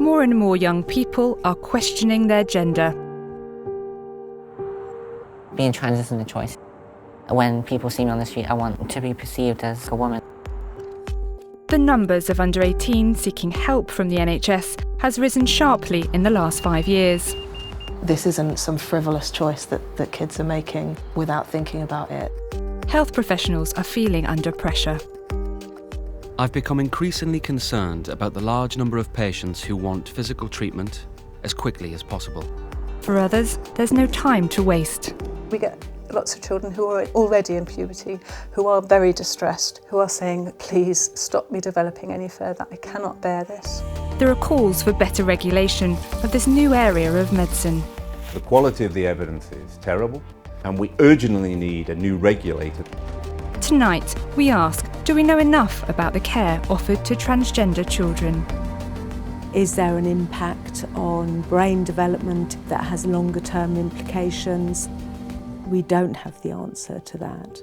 more and more young people are questioning their gender. Being trans isn't a choice. When people see me on the street, I want to be perceived as a woman. The numbers of under 18 seeking help from the NHS has risen sharply in the last 5 years. This isn't some frivolous choice that kids are making without thinking about it. Health professionals are feeling under pressure. I've become increasingly concerned about the large number of patients who want physical treatment as quickly as possible. For others, there's no time to waste. We get lots of children who are already in puberty, who are very distressed, who are saying, please stop me developing any further, I cannot bear this. There are calls for better regulation of this new area of medicine. The quality of the evidence is terrible, and we urgently need a new regulator. Tonight, we ask, do we know enough about the care offered to transgender children? Is there an impact on brain development that has longer-term implications? We don't have the answer to that.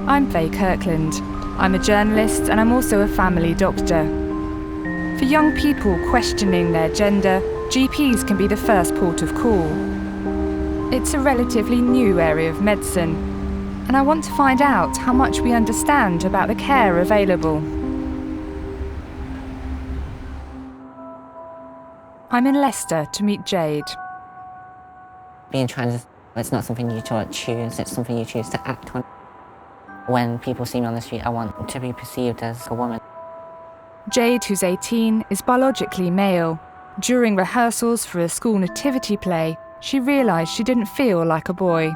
I'm Faye Kirkland. I'm a journalist and I'm also a family doctor. For young people questioning their gender, GPs can be the first port of call. It's a relatively new area of medicine, and I want to find out how much we understand about the care available. I'm in Leicester to meet Jade. Being trans, it's not something you choose, it's something you choose to act on. When people see me on the street, I want to be perceived as a woman. Jade, who's 18, is biologically male. During rehearsals for a school nativity play, she realised she didn't feel like a boy.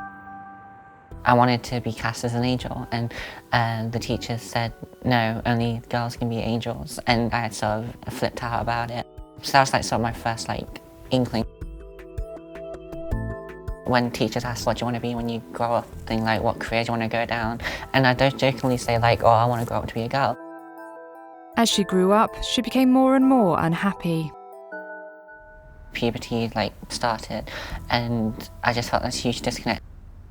I wanted to be cast as an angel, and the teachers said, no, only girls can be angels, and I had sort of flipped out about it. So that was like sort of my first inkling. When teachers ask what do you want to be when you grow up, then what career do you want to go down, and I don't jokingly say oh, I want to grow up to be a girl. As she grew up, she became more and more unhappy. Puberty started, and I just felt this huge disconnect.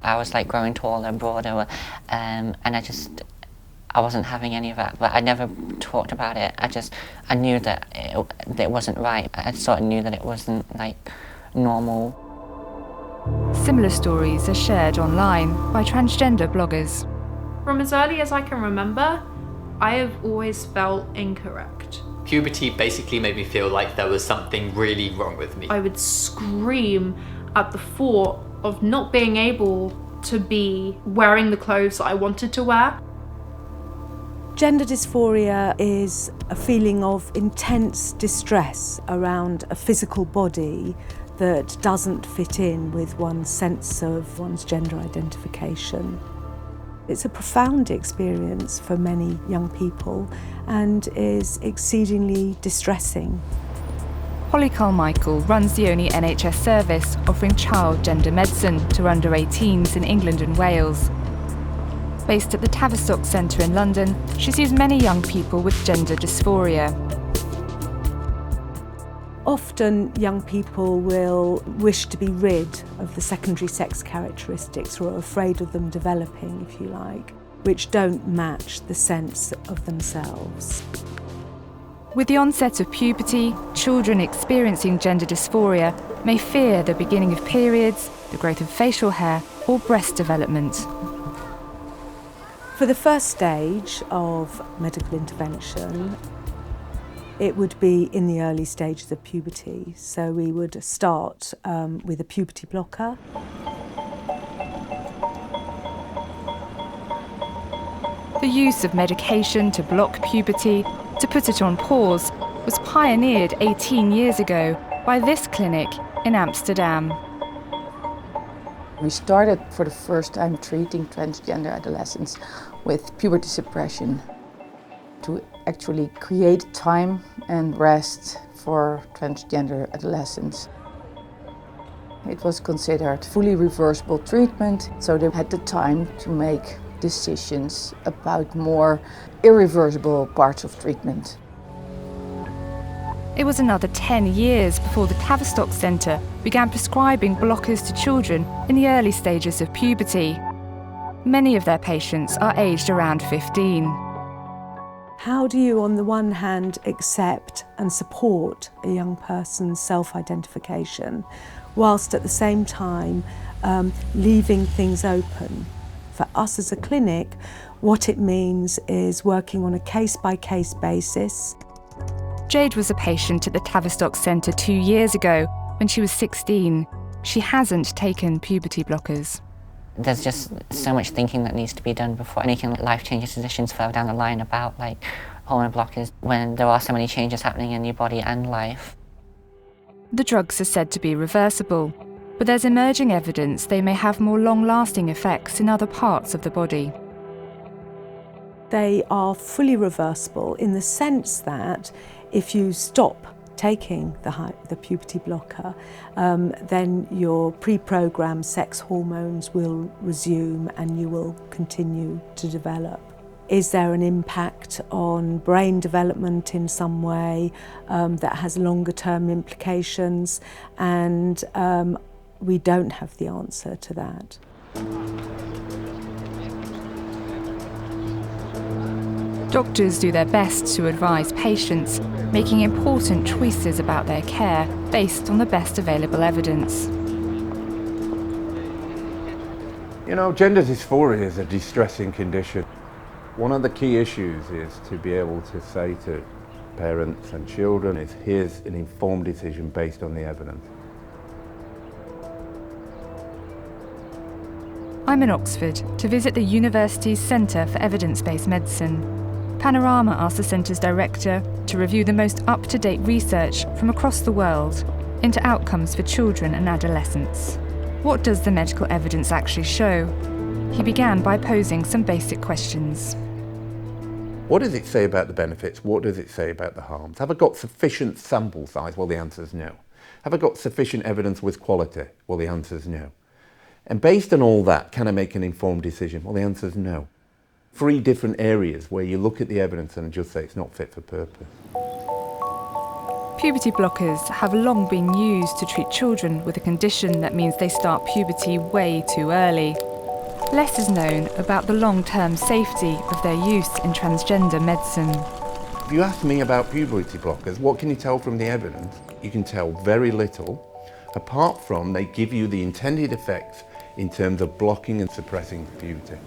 I was growing taller, broader, and I wasn't having any of that, but I never talked about it. I knew that it wasn't right. I sort of knew that it wasn't normal. Similar stories are shared online by transgender bloggers. From as early as I can remember, I have always felt incorrect. Puberty basically made me feel like there was something really wrong with me. I would scream at the thought of not being able to be wearing the clothes that I wanted to wear. Gender dysphoria is a feeling of intense distress around a physical body that doesn't fit in with one's sense of one's gender identification. It's a profound experience for many young people and is exceedingly distressing. Holly Carmichael runs the only NHS service offering child gender medicine to under 18s in England and Wales. Based at the Tavistock Centre in London, she sees many young people with gender dysphoria. Often young people will wish to be rid of the secondary sex characteristics, or are afraid of them developing, if you like, which don't match the sense of themselves. With the onset of puberty, children experiencing gender dysphoria may fear the beginning of periods, the growth of facial hair, or breast development. For the first stage of medical intervention, it would be in the early stages of puberty. So we would start with a puberty blocker. The use of medication to block puberty, to put it on pause, was pioneered 18 years ago by this clinic in Amsterdam. We started for the first time treating transgender adolescents with puberty suppression to actually create time and rest for transgender adolescents. It was considered fully reversible treatment, so they had the time to make decisions about more irreversible parts of treatment. It was another 10 years before the Tavistock Centre began prescribing blockers to children in the early stages of puberty. Many of their patients are aged around 15. How do you, on the one hand, accept and support a young person's self-identification, whilst at the same time leaving things open? For us as a clinic, what it means is working on a case-by-case basis. Jade was a patient at the Tavistock Centre 2 years ago when she was 16. She hasn't taken puberty blockers. There's just so much thinking that needs to be done before making life-changing decisions further down the line about like hormone blockers when there are so many changes happening in your body and life. The drugs are said to be reversible, but there's emerging evidence they may have more long-lasting effects in other parts of the body. They are fully reversible in the sense that if you stop taking the puberty blocker, then your pre-programmed sex hormones will resume and you will continue to develop. Is there an impact on brain development in some way that has longer term implications? And we don't have the answer to that. Doctors do their best to advise patients, making important choices about their care based on the best available evidence. You know, gender dysphoria is a distressing condition. One of the key issues is to be able to say to parents and children is here's an informed decision based on the evidence. I'm in Oxford to visit the university's Centre for Evidence-Based Medicine. Panorama asked the centre's director to review the most up-to-date research from across the world into outcomes for children and adolescents. What does the medical evidence actually show? He began by posing some basic questions. What does it say about the benefits? What does it say about the harms? Have I got sufficient sample size? Well, the answer is no. Have I got sufficient evidence with quality? Well, the answer is no. And based on all that, can I make an informed decision? Well, the answer is no. 3 different areas where you look at the evidence and just say it's not fit for purpose. Puberty blockers have long been used to treat children with a condition that means they start puberty way too early. Less is known about the long-term safety of their use in transgender medicine. If you ask me about puberty blockers, what can you tell from the evidence? You can tell very little, apart from they give you the intended effects in terms of blocking and suppressing puberty.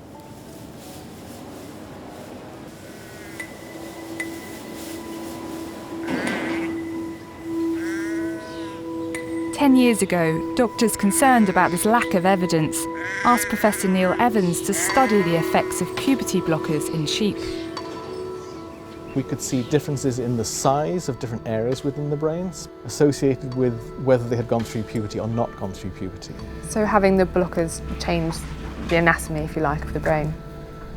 Ten years ago, doctors concerned about this lack of evidence asked Professor Neil Evans to study the effects of puberty blockers in sheep. We could see differences in the size of different areas within the brains associated with whether they had gone through puberty or not gone through puberty. So having the blockers change the anatomy, if you like, of the brain?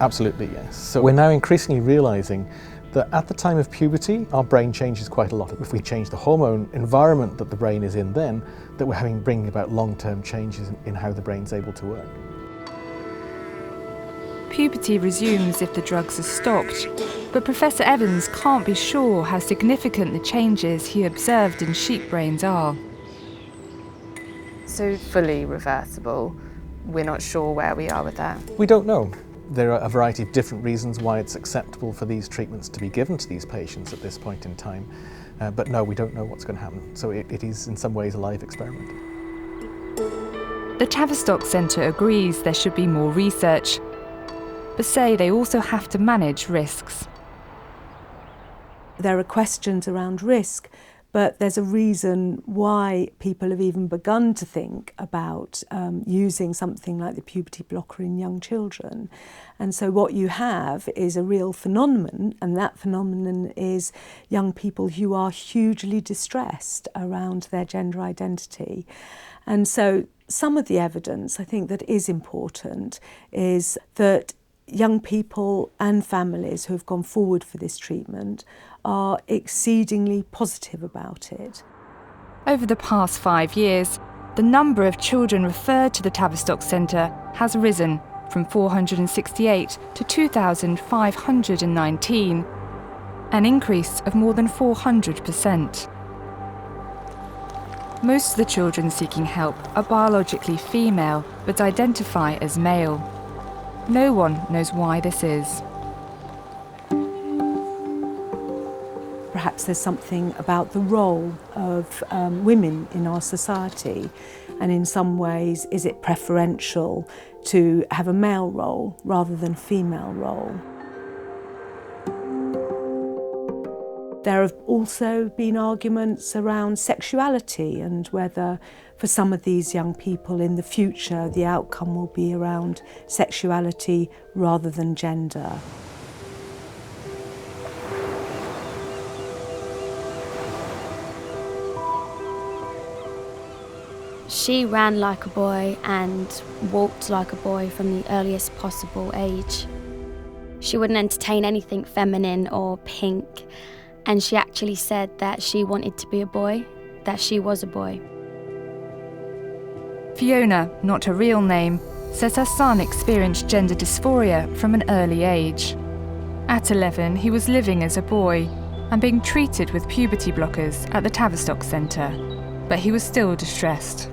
Absolutely, yes. So we're now increasingly realising that at the time of puberty, our brain changes quite a lot. If we change the hormone environment that the brain is in then, that we're bringing about long-term changes in how the brain's able to work. Puberty resumes if the drugs are stopped, but Professor Evans can't be sure how significant the changes he observed in sheep brains are. So fully reversible, we're not sure where we are with that? We don't know. There are a variety of different reasons why it's acceptable for these treatments to be given to these patients at this point in time. But no, we don't know what's going to happen. So it is in some ways a live experiment. The Tavistock Centre agrees there should be more research, but say they also have to manage risks. There are questions around risk, but there's a reason why people have even begun to think about using something like the puberty blocker in young children. And so what you have is a real phenomenon, and that phenomenon is young people who are hugely distressed around their gender identity. And so some of the evidence I think that is important is that young people and families who have gone forward for this treatment are exceedingly positive about it. Over the past 5 years, the number of children referred to the Tavistock Centre has risen from 468 to 2,519, an increase of more than 400%. Most of the children seeking help are biologically female but identify as male. No one knows why this is. Perhaps there's something about the role of women in our society, and in some ways is it preferential to have a male role rather than female role. There have also been arguments around sexuality and whether for some of these young people in the future the outcome will be around sexuality rather than gender. She ran like a boy and walked like a boy from the earliest possible age. She wouldn't entertain anything feminine or pink, and she actually said that she wanted to be a boy, that she was a boy. Fiona, not her real name, says her son experienced gender dysphoria from an early age. At 11, he was living as a boy and being treated with puberty blockers at the Tavistock Centre, but he was still distressed.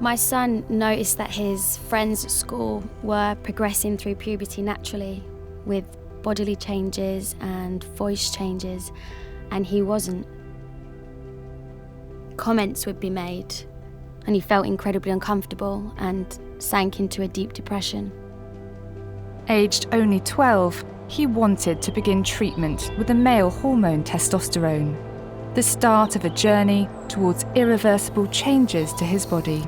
My son noticed that his friends at school were progressing through puberty naturally, with bodily changes and voice changes, and he wasn't. Comments would be made, and he felt incredibly uncomfortable and sank into a deep depression. Aged only 12, he wanted to begin treatment with the male hormone testosterone, the start of a journey towards irreversible changes to his body.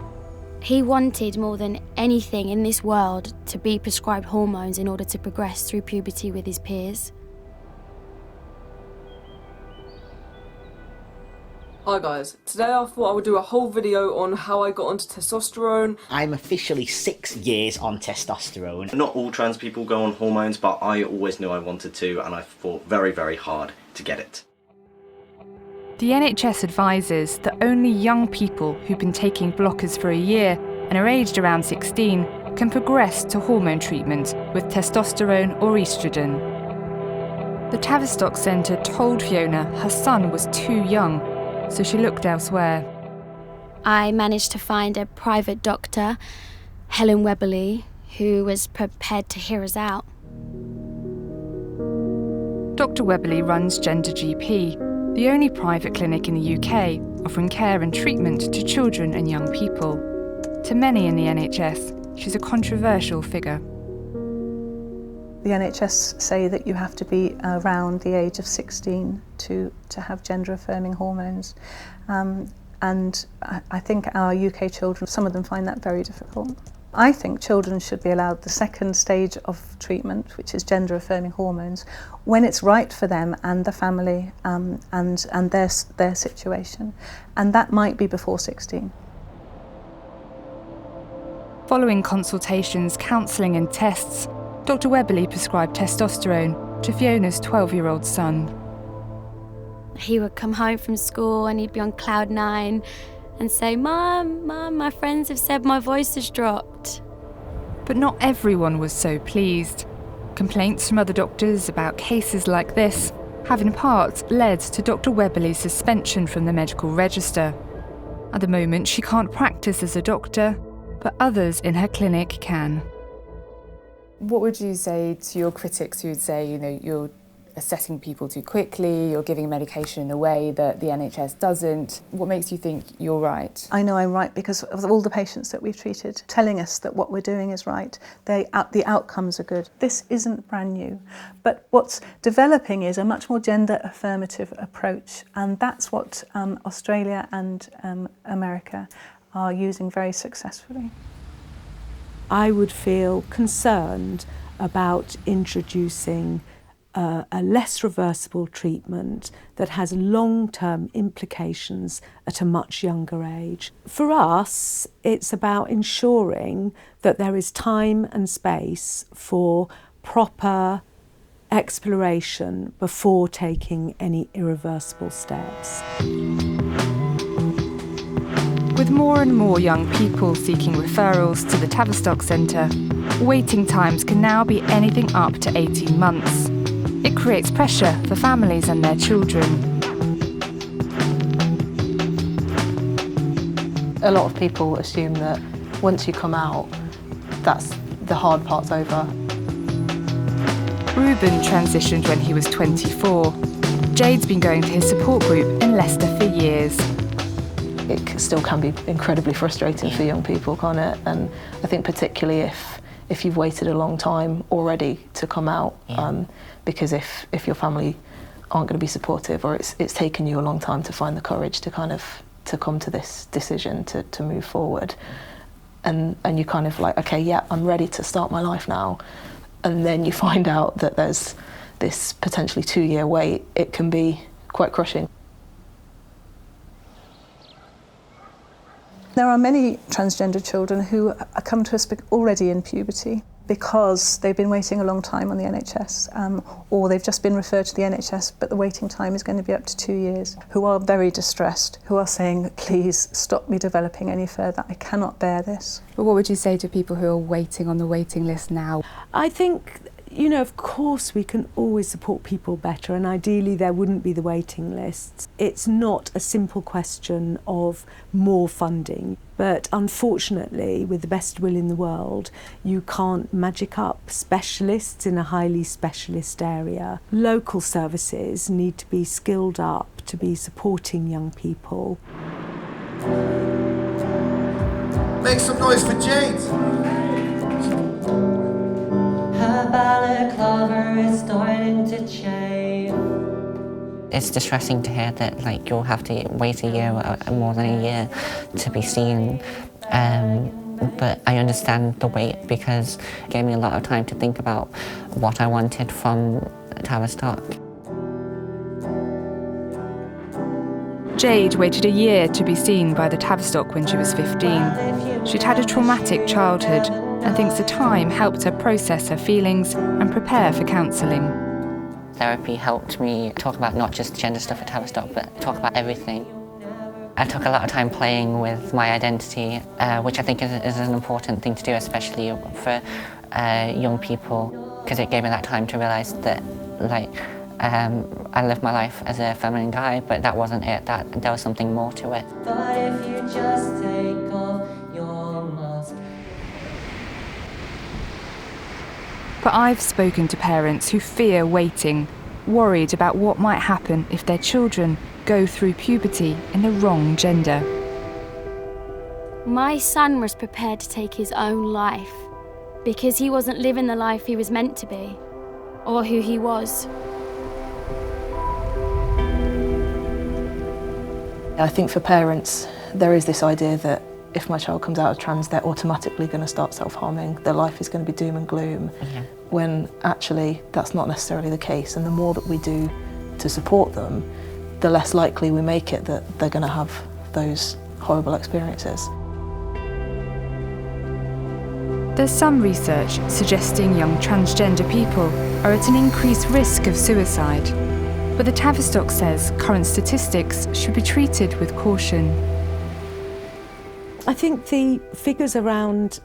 He wanted more than anything in this world to be prescribed hormones in order to progress through puberty with his peers. Hi guys, today I thought I would do a whole video on how I got onto testosterone. I'm officially 6 years on testosterone. Not all trans people go on hormones, but I always knew I wanted to, and I fought very, very hard to get it. The NHS advises that only young people who've been taking blockers for a year and are aged around 16 can progress to hormone treatment with testosterone or oestrogen. The Tavistock Centre told Fiona her son was too young, so she looked elsewhere. I managed to find a private doctor, HELEN WEBBERLEY, who was prepared to hear us out. Dr. Webberley runs Gender GP, the only private clinic in the UK offering care and treatment to children and young people. To many in the NHS, she's a controversial figure. The NHS say that you have to be around the age of 16 to have gender-affirming hormones. And I think our UK children, some of them find that very difficult. I think children should be allowed the second stage of treatment, which is gender-affirming hormones, when it's right for them and the family and their situation. And that might be before 16. Following consultations, counselling and tests, Dr. Webberley prescribed testosterone to Fiona's 12-year-old son. He would come home from school and he'd be on cloud 9 and say, Mum, my friends have said my voice has dropped. But not everyone was so pleased. Complaints from other doctors about cases like this have in part led to Dr. Webberley's suspension from the medical register. At the moment, she can't practice as a doctor, but others in her clinic can. What would you say to your critics who would say, you're assessing people too quickly, you're giving medication in a way that the NHS doesn't? What makes you think you're right? I know I'm right because of all the patients that we've treated telling us that what we're doing is right. The outcomes are good. This isn't brand new, but what's developing is a much more gender affirmative approach, and that's what Australia and America are using very successfully. I would feel concerned about introducing a less reversible treatment that has long-term implications at a much younger age. For us, it's about ensuring that there is time and space for proper exploration before taking any irreversible steps. With more and more young people seeking referrals to the Tavistock Centre, waiting times can now be anything up to 18 months. It creates pressure for families and their children. A lot of people assume that once you come out, that's the hard part's over. REUBEN transitioned when he was 24. Jade's been going to his support group in Leicester for years. It still can be incredibly frustrating for young people, can't it? And I think particularly if you've waited a long time already to come out, because if your family aren't going to be supportive, or it's taken you a long time to find the courage to to come to this decision to move forward, and you kind of like, okay, yeah, I'm ready to start my life now, and then you find out that there's this potentially 2-year wait, it can be quite crushing. There are many transgender children who come to us already in puberty because they've been waiting a long time on the NHS, or they've just been referred to the NHS, but the waiting time is going to be up to 2 years, who are very distressed, who are saying, please stop me developing any further, I cannot bear this. But what would you say to people who are waiting on the waiting list now? I think, you know, of course we can always support people better, and ideally there wouldn't be the waiting lists. It's not a simple question of more funding, but unfortunately, with the best will in the world, you can't magic up specialists in a highly specialist area. Local services need to be skilled up to be supporting young people. Make some noise for Jade! Her balaclava is starting to change. It's distressing to hear that you'll have to wait a year or more than a year to be seen. But I understand the wait because it gave me a lot of time to think about what I wanted from Tavistock. Jade waited a year to be seen by the Tavistock when she was 15. She'd had a traumatic childhood and thinks the time helped her process her feelings and prepare for counselling. Therapy helped me talk about not just gender stuff at Tavistock, but talk about everything. I took a lot of time playing with my identity, which I think is an important thing to do, especially for young people, because it gave me that time to realise that I lived my life as a feminine guy, but that wasn't it, that there was something more to it. But if you just take off your mask. But I've spoken to parents who fear waiting, worried about what might happen if their children go through puberty in the wrong gender. My son was prepared to take his own life because he wasn't living the life he was meant to be, or who he was. I think for parents, there is this idea that if my child comes out as trans, they're automatically going to start self-harming. Their life is going to be doom and gloom, when actually that's not necessarily the case. And the more that we do to support them, the less likely we make it that they're going to have those horrible experiences. There's some research suggesting young transgender people are at an increased risk of suicide. But the Tavistock says current statistics should be treated with caution. I think the figures around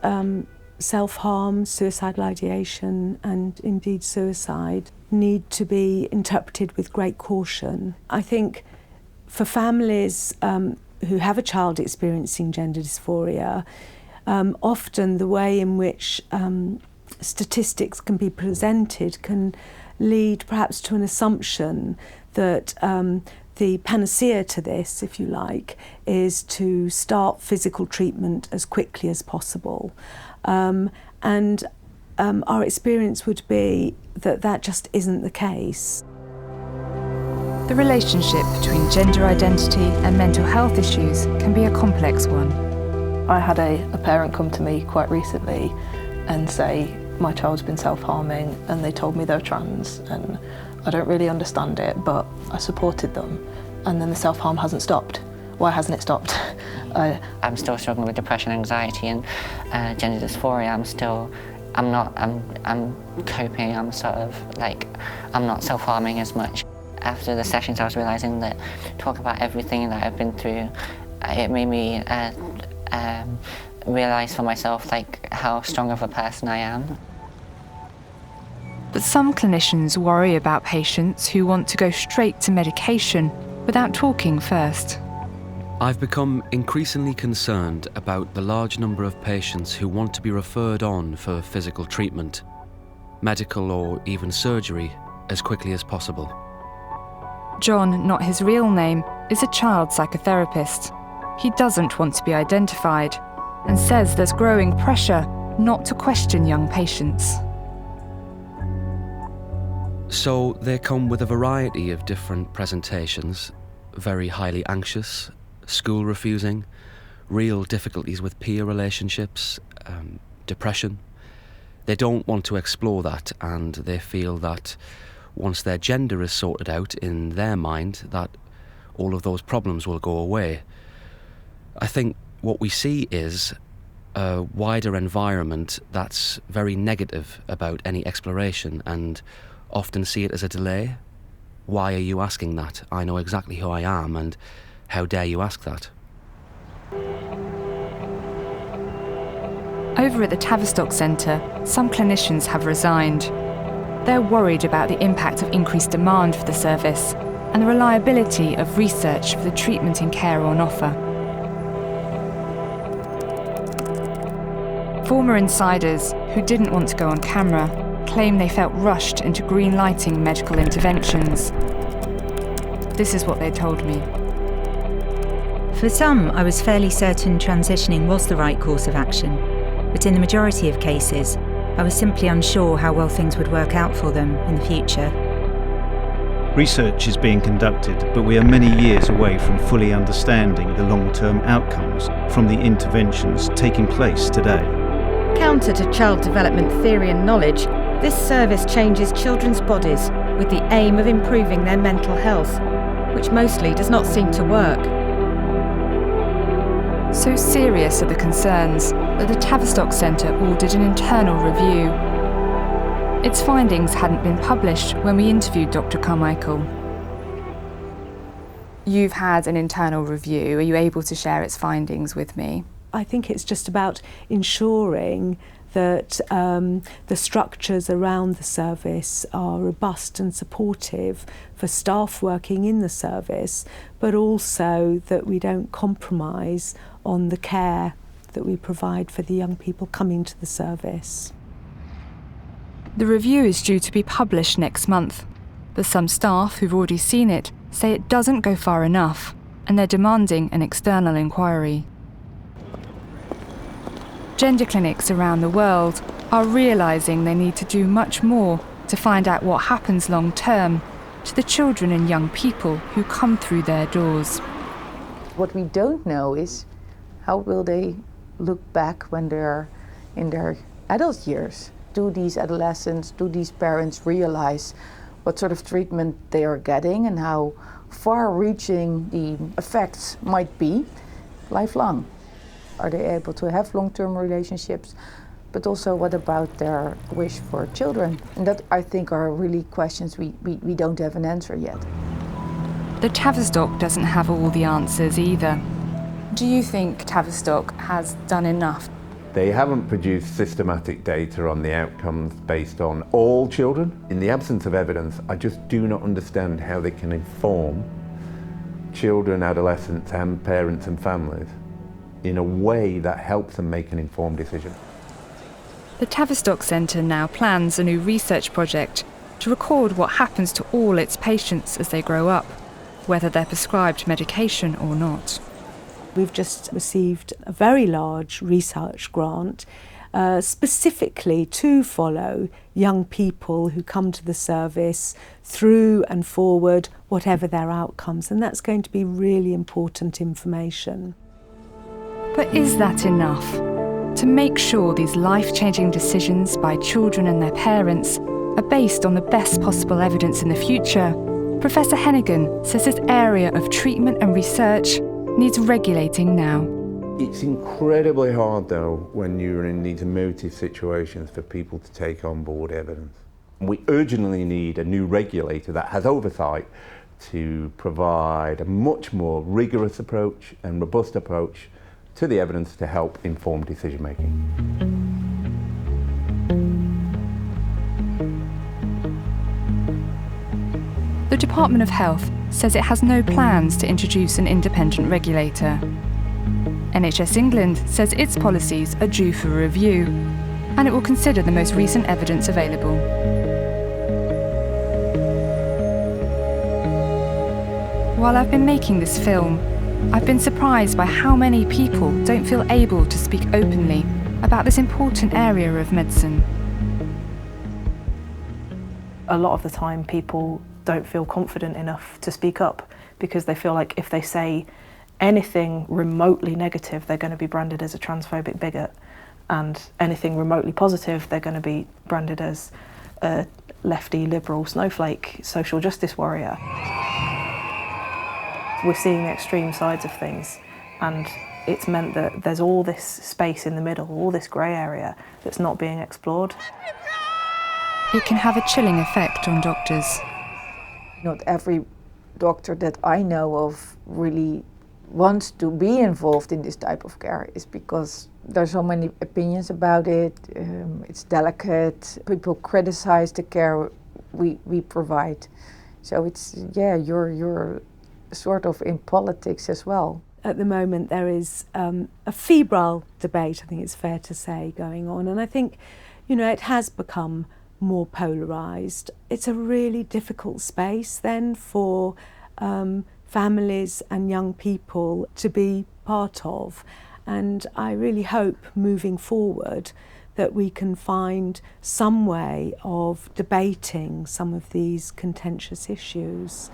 self-harm, suicidal ideation and indeed suicide need to be interpreted with great caution. I think for families who have a child experiencing gender dysphoria, often the way in which statistics can be presented can lead perhaps to an assumption that the panacea to this, if you like, is to start physical treatment as quickly as possible. And our experience would be that that just isn't the case. The relationship between gender identity and mental health issues can be a complex one. I had a parent come to me quite recently and say, my child's been self-harming and they told me they're trans and I don't really understand it, but I supported them and then the self-harm hasn't stopped. Why hasn't it stopped? I'm still struggling with depression, anxiety and gender dysphoria. I'm coping, I'm not self-harming as much. After the sessions I was realising that talk about everything that I've been through, it made me realise for myself how strong of a person I am. But some clinicians worry about patients who want to go straight to medication without talking first. I've become increasingly concerned about the large number of patients who want to be referred on for physical treatment, medical or even surgery, as quickly as possible. John, not his real name, is a child psychotherapist. He doesn't want to be identified and says there's growing pressure not to question young patients. So they come with a variety of different presentations, very highly anxious, school refusing, real difficulties with peer relationships, depression. They don't want to explore that, and they feel that once their gender is sorted out in their mind, that all of those problems will go away. I think what we see is a wider environment that's very negative about any exploration and often see it as a delay. Why are you asking that? I know exactly who I am, and how dare you ask that? Over at the Tavistock Centre, some clinicians have resigned. They're worried about the impact of increased demand for the service and the reliability of research for the treatment and care on offer. Former insiders who didn't want to go on camera claim they felt rushed into green-lighting medical interventions. This is what they told me. For some, I was fairly certain transitioning was the right course of action, but in the majority of cases, I was simply unsure how well things would work out for them in the future. Research is being conducted, but we are many years away from fully understanding the long-term outcomes from the interventions taking place today. Counter to child development theory and knowledge, this service changes children's bodies with the aim of improving their mental health, which mostly does not seem to work. So serious are the concerns that the Tavistock Centre ordered an internal review. Its findings hadn't been published when we interviewed Dr. Carmichael. You've had an internal review. Are you able to share its findings with me? I think it's just about ensuring that the structures around the service are robust and supportive for staff working in the service, but also that we don't compromise on the care that we provide for the young people coming to the service. The review is due to be published next month, but some staff who've already seen it say it doesn't go far enough, and they're demanding an external inquiry. Gender clinics around the world are realising they need to do much more to find out what happens long term to the children and young people who come through their doors. What we don't know is how will they look back when they're in their adult years. Do these adolescents, do these parents realize what sort of treatment they are getting and how far-reaching the effects might be lifelong? Are they able to have long-term relationships? But also, what about their wish for children? And that, I think, are really questions we don't have an answer yet. The Tavistock doesn't have all the answers either. Do you think Tavistock has done enough? They haven't produced systematic data on the outcomes based on all children. In the absence of evidence, I just do not understand how they can inform children, adolescents and parents and families in a way that helps them make an informed decision. The Tavistock Centre now plans a new research project to record what happens to all its patients as they grow up, whether they're prescribed medication or not. We've just received a very large research grant specifically to follow young people who come to the service through and forward, whatever their outcomes, and that's going to be really important information. But is that enough? To make sure these life-changing decisions by children and their parents are based on the best possible evidence in the future, Professor HENEGHAN says this area of treatment and research needs regulating now. It's incredibly hard, though, when you're in these emotive situations for people to take on board evidence. We urgently need a new regulator that has oversight to provide a much more rigorous approach and robust approach to the evidence to help inform decision making. The the Department of Health says it has no plans to introduce an independent regulator. NHS England says its policies are due for review, and it will consider the most recent evidence available. While I've been making this film, I've been surprised by how many people don't feel able to speak openly about this important area of medicine. A lot of the time people don't feel confident enough to speak up because they feel like if they say anything remotely negative, they're going to be branded as a transphobic bigot, and anything remotely positive, they're going to be branded as a lefty, liberal, snowflake, social justice warrior. We're seeing the extreme sides of things, and it's meant that there's all this space in the middle, all this grey area that's not being explored. It can have a chilling effect on doctors. Not every doctor that I know of really wants to be involved in this type of care, is because there's so many opinions about it. It's delicate. People criticize the care we provide. So it's, yeah, you're sort of in politics as well. At the moment there is a febrile debate, I think it's fair to say, going on, and I think, you know, it has become more polarised. It's a really difficult space then for families and young people to be part of, and I really hope moving forward that we can find some way of debating some of these contentious issues.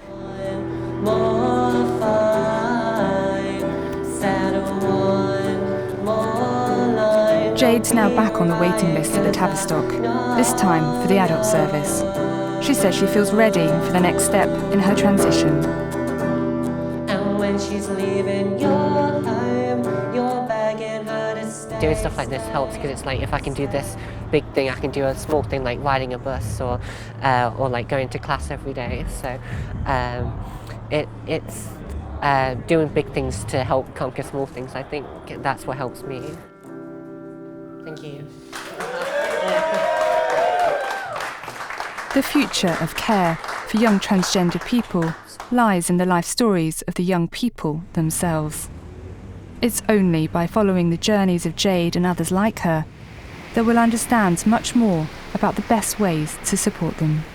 Jade's now back on the waiting list at the Tavistock, this time for the adult service. She says she feels ready for the next step in her transition. And when she's leaving your home, you're begging her to stay. Doing stuff like this helps because it's like, if I can do this big thing, I can do a small thing like riding a bus or like going to class every day. So it's doing big things to help conquer small things. I think that's what helps me. Thank you. The future of care for young transgender people lies in the life stories of the young people themselves. It's only by following the journeys of Jade and others like her that we'll understand much more about the best ways to support them.